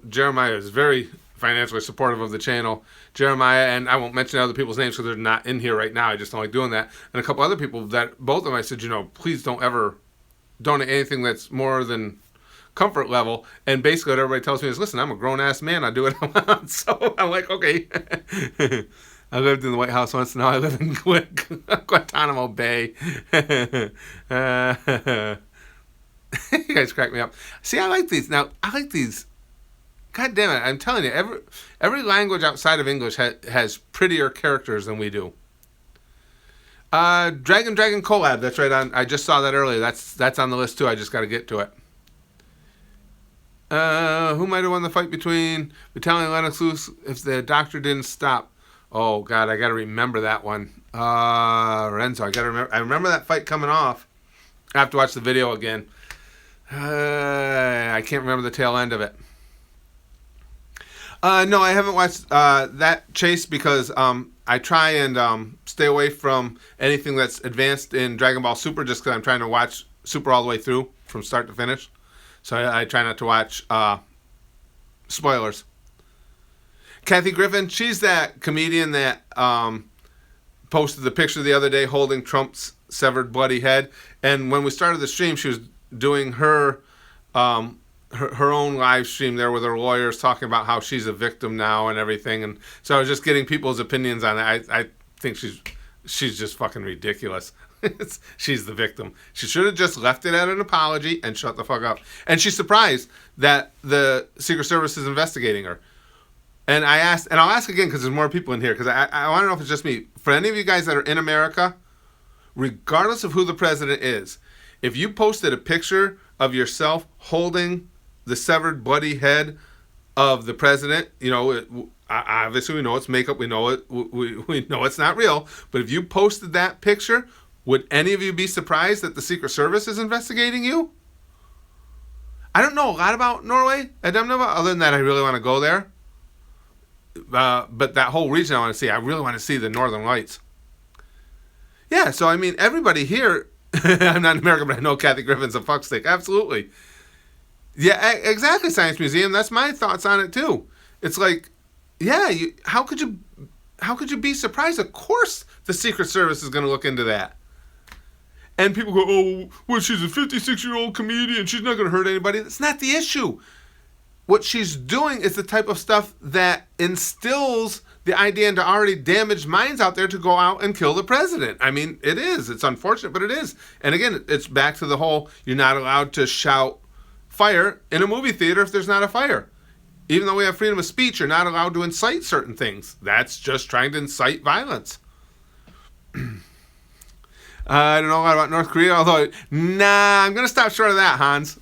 Jeremiah is very financially supportive of the channel. Jeremiah, and I won't mention other people's names because they're not in here right now. I just don't like doing that. And a couple other people that both of them I said, please don't ever donate anything that's more than comfort level. And basically what everybody tells me is, listen, I'm a grown ass man. I do what I want. So I'm like, okay. I lived in the White House once. Now I live in Guantanamo Bay. You guys crack me up. See, I like these. Now, I like these. God damn it. I'm telling you, every language outside of English has prettier characters than we do. Dragon collab. That's right on. I just saw that earlier. That's on the list too. I just got to get to it. Who might have won the fight between Vitaly and Lennox Lewis if the doctor didn't stop? Oh, God, I got to remember that one. Renzo, I got to remember. I remember that fight coming off. I have to watch the video again. I can't remember the tail end of it. No, I haven't watched that chase because I try and stay away from anything that's advanced in Dragon Ball Super just because I'm trying to watch Super all the way through from start to finish. So I try not to watch spoilers. Kathy Griffin, she's that comedian that posted the picture the other day holding Trump's severed bloody head. And when we started the stream, she was doing her own live stream there with her lawyers talking about how she's a victim now and everything. And so I was just getting people's opinions on it. I think she's just fucking ridiculous. She's the victim. She should have just left it at an apology and shut the fuck up. And she's surprised that the Secret Service is investigating her. And I asked, and I'll ask again because there's more people in here, because I want to know if it's just me. For any of you guys that are in America, regardless of who the president is, if you posted a picture of yourself holding the severed bloody head of the president, you know, obviously we know it's makeup, we know it, we know it's not real, but if you posted that picture, would any of you be surprised that the Secret Service is investigating you? I don't know a lot about Norway, other than that I really want to go there. But that whole region I want to see. I really want to see the Northern Lights. Yeah, so I mean, everybody here, I'm not in America, but I know Kathy Griffin's a fuckstick. Absolutely. Yeah, exactly, Science Museum. That's my thoughts on it, too. It's like, yeah, how could you be surprised? Of course the Secret Service is going to look into that. And people go, oh, well, she's a 56-year-old comedian. She's not going to hurt anybody. That's not the issue. What she's doing is the type of stuff that instills the idea into already damaged minds out there to go out and kill the president. I mean, it is. It's unfortunate, but it is. And again, it's back to the whole, you're not allowed to shout fire in a movie theater if there's not a fire. Even though we have freedom of speech, you're not allowed to incite certain things. That's just trying to incite violence. I don't know a lot about North Korea, although, I'm going to stop short of that, Hans.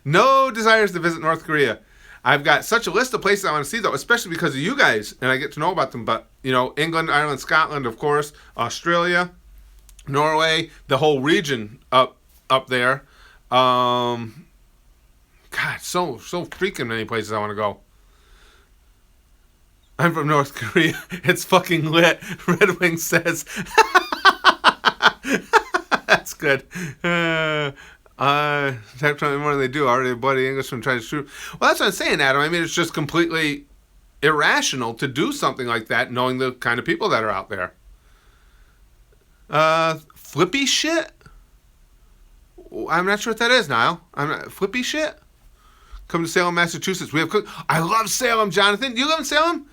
No desires to visit North Korea. I've got such a list of places I want to see, though, especially because of you guys, and I get to know about them. But, you know, England, Ireland, Scotland, of course, Australia, Norway, the whole region up there. God, so freaking many places I want to go. I'm from North Korea. It's fucking lit. Red Wing says... That's good. Type something more than they do. Already a bloody Englishman trying to shoot. Well, that's what I'm saying, Adam. I mean, it's just completely irrational to do something like that, knowing the kind of people that are out there. Flippy shit? I'm not sure what that is, Niall. Flippy shit? Come to Salem, Massachusetts. We have I love Salem, Jonathan. You live in Salem?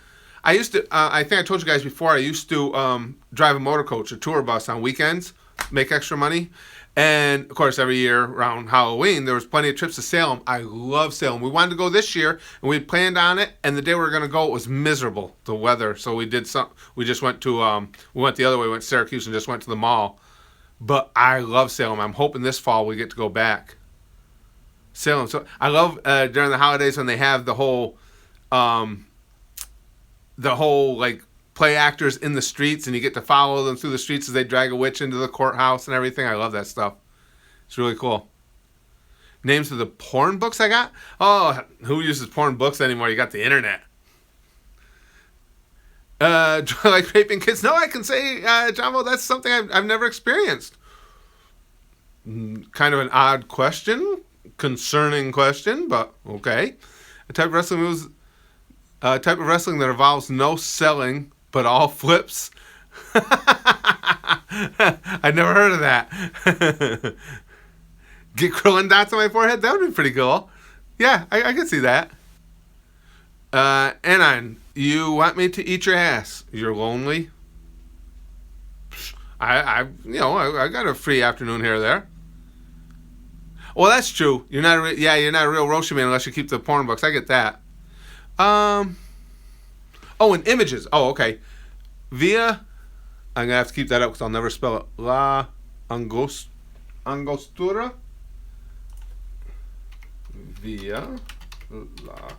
I used to, I think I told you guys before, I used to drive a motor coach, a tour bus on weekends, make extra money. And, of course, every year around Halloween, there was plenty of trips to Salem. I love Salem. We wanted to go this year, and we had planned on it, and the day we were going to go, it was miserable, the weather. So we just went to, we went the other way, we went to Syracuse and just went to the mall. But I love Salem. I'm hoping this fall we get to go back. Salem. So I love during the holidays when they have the whole like play actors in the streets, and you get to follow them through the streets as they drag a witch into the courthouse and everything. I love that stuff. It's really cool. Names of the porn books I got? Oh, who uses porn books anymore? You got the internet. Do I like raping kids? No, I can say, Jumbo, that's something I've never experienced. Kind of an odd question, concerning question, but okay. A type of wrestling moves. A type of wrestling that involves no selling, but all flips. I'd never heard of that. Get Krillin dots on my forehead? That would be pretty cool. Yeah, I could see that. Anon, you want me to eat your ass? You're lonely? I got a free afternoon here or there. Well, that's true. You're not a real Roshi man unless you keep the porn books. I get that. Oh, and images. Oh, okay. Via, I'm going to have to keep that up because I'll never spell it. La Angostura. Via La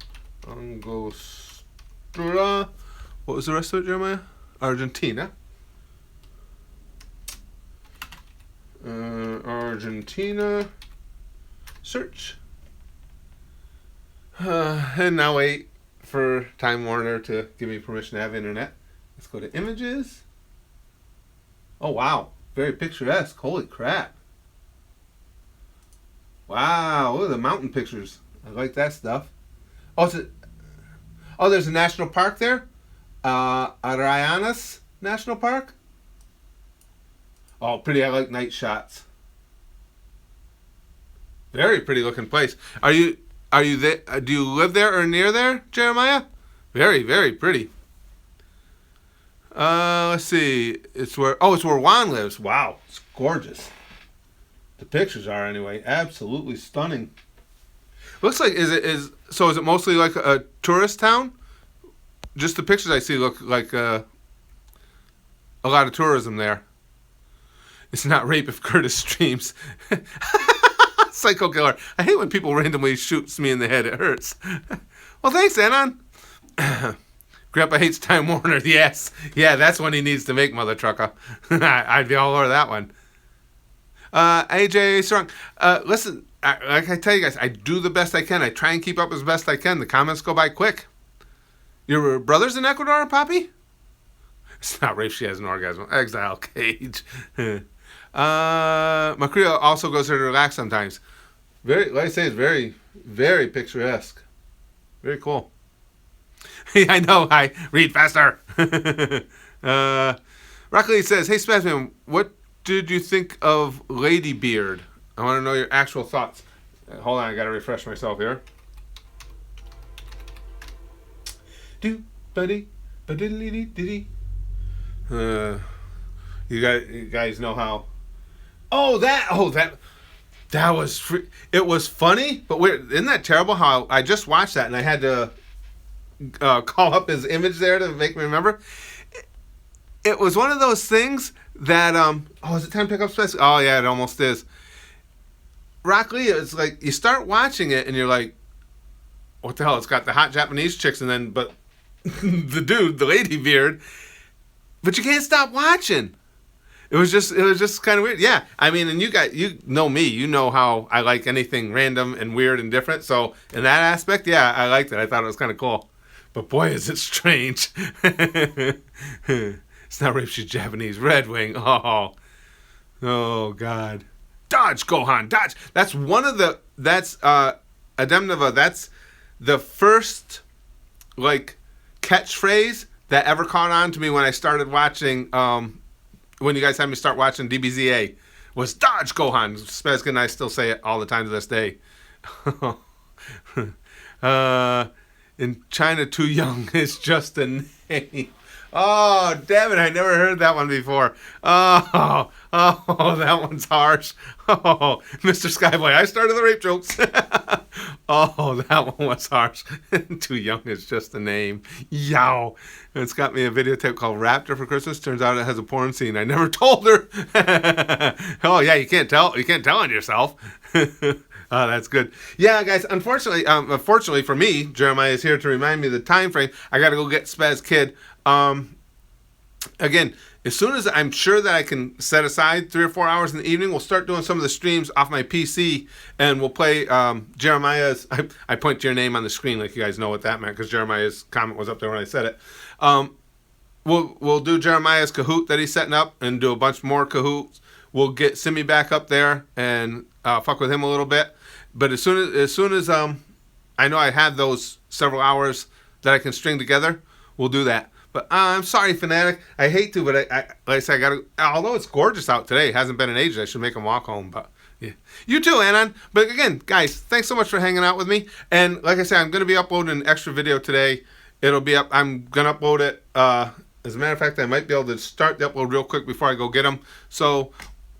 Angostura. What was the rest of it, Jeremiah? Argentina. Argentina. Search. And now wait for Time Warner to give me permission to have internet. Let's go to images. Oh, wow. Very picturesque. Holy crap. Wow. Look at the mountain pictures. I like that stuff. Oh, there's a national park there? Arianas National Park? Oh, pretty. I like night shots. Very pretty looking place. Are you there? Do you live there or near there, Jeremiah? Very, very pretty. Let's see. It's where Juan lives. Wow, it's gorgeous. The pictures are anyway. Absolutely stunning. Looks like is it mostly like a tourist town? Just the pictures I see look like a lot of tourism there. It's not rape if Curtis streams. Psycho killer. I hate when people randomly shoots me in the head. It hurts. Well, thanks, Anon. Grandpa hates Time Warner. Yes. Yeah, that's one he needs to make, Mother Trucker. I'd be all over that one. AJ Strong. Listen, like I tell you guys, I do the best I can. I try and keep up as best I can. The comments go by quick. Your brother's in Ecuador, Poppy? It's not rape. She has an orgasm. Exile cage. Macria also goes there to relax sometimes. Very, like I say, it's very, very picturesque. Very cool. I know. I read faster. Rocklee says, "Hey, Spazman, what did you think of Lady Beard? I want to know your actual thoughts." Hold on, I gotta refresh myself here. Do buddy, badidly diddy. You guys know how. That was it was funny, but weird. Isn't that terrible? How I just watched that and I had to call up his image there to make me remember. It was one of those things that is it time to pick up Spaz? Oh yeah, it almost is. Rock Lee, it's like you start watching it and you're like, what the hell? It's got the hot Japanese chicks and then but the lady beard, but you can't stop watching. It was just kind of weird. Yeah, I mean, and you know me. You know how I like anything random and weird and different. So in that aspect, yeah, I liked it. I thought it was kind of cool. But boy, is it strange. It's not rape, she's Japanese. Red Wing. Oh God. Dodge, Gohan, dodge. That's one of the. That's Ademneva. That's the first like catchphrase that ever caught on to me when I started watching. When you guys had me start watching DBZA, was Dodge Gohan. Spezka and I still say it all the time to this day. In China, too young is just a name. Oh, damn it, I never heard that one before. Oh, that one's harsh. Oh, Mr. Skyboy, I started the rape jokes. Oh, that one was harsh. Too young is just a name. Yow. It's got me a videotape called Raptor for Christmas. Turns out it has a porn scene. I never told her. Oh, yeah, you can't tell on yourself. Oh, that's good. Yeah, guys, unfortunately for me, Jeremiah is here to remind me of the time frame. I got to go get Spaz Kid. Again, as soon as I'm sure that I can set aside 3 or 4 hours in the evening, we'll start doing some of the streams off my PC, and we'll play Jeremiah's. I point to your name on the screen like you guys know what that meant because Jeremiah's comment was up there when I said it. We'll do Jeremiah's Kahoot that he's setting up and do a bunch more Kahoots. We'll get Simi back up there and fuck with him a little bit. But as soon as I know I have those several hours that I can string together, we'll do that. But I'm sorry, Fanatic. I hate to, but I like I said, I gotta. Although it's gorgeous out today, it hasn't been in ages. I should make him walk home. But yeah, you too, Anon. But again, guys, thanks so much for hanging out with me. And like I said, I'm gonna be uploading an extra video today. It'll be up. I'm gonna upload it. As a matter of fact, I might be able to start the upload real quick before I go get them. So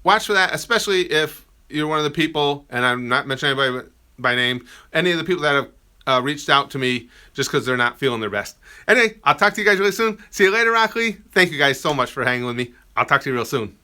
watch for that, especially if you're one of the people, and I'm not mentioning anybody by name, any of the people that have reached out to me just because they're not feeling their best. Anyway, I'll talk to you guys really soon. See you later, Rockley. Thank you guys so much for hanging with me. I'll talk to you real soon.